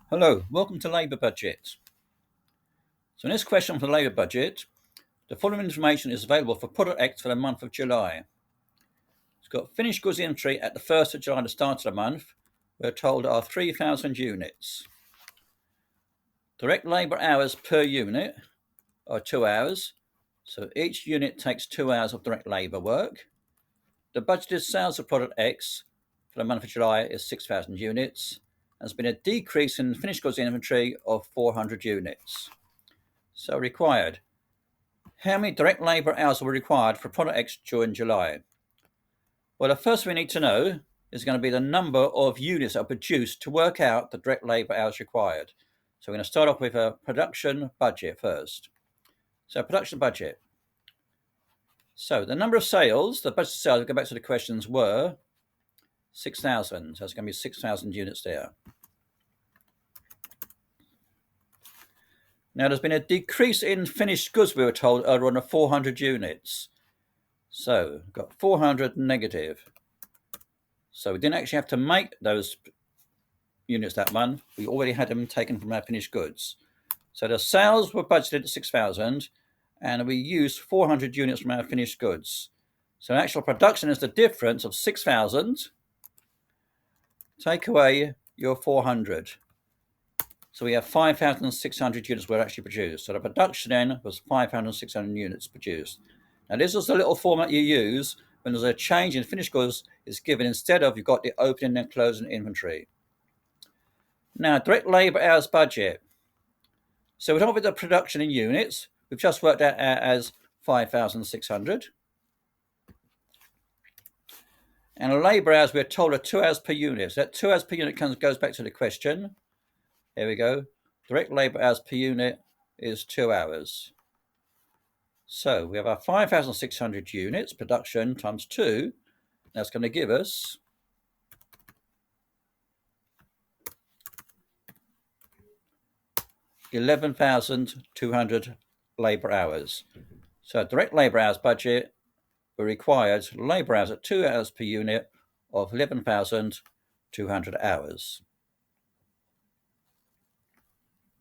Hello, welcome to Labour Budget. So in this question for the Labour Budget, the following information is available for Product X for the month of July. It's got finished goods inventory at the 1st of July, the start of the month. We're told are 3,000 units. Direct labour hours per unit are 2 hours, so each unit takes 2 hours of direct labour work. The budgeted sales of Product X for the month of July is 6,000 units. There's been a decrease in finished goods inventory of 400 units. So required. How many direct labour hours were required for Product X during July? Well, the first thing we need to know is going to be the number of units that are produced to work out the direct labour hours required. So we're going to start off with a production budget first. So production budget. So the number of sales, the budget sales, we'll go back to the questions, were 6,000. So it's going to be 6,000 units there. Now there's been a decrease in finished goods, we were told, earlier on of 400 units. So we've got 400 negative. So we didn't actually have to make those units that month. We already had them taken from our finished goods. So the sales were budgeted at 6,000 and we used 400 units from our finished goods. So actual production is the difference of 6,000. Take away your 400. So we have 5,600 units were actually produced. So the production then was 5,600 units produced. Now this is the little format you use when there's a change in finished goods is given instead of you've got the opening and closing inventory. Now direct labour hours budget. So we're talking about the production in units. We've just worked out as 5,600. And the labour hours we're told are 2 hours per unit. So that 2 hours per unit goes back to the question. Here we go. Direct labour hours per unit is 2 hours. So we have our 5,600 units production times 2. That's going to give us 11,200 labour hours. So direct labour hours budget, we required labour hours at 2 hours per unit of 11,200 hours.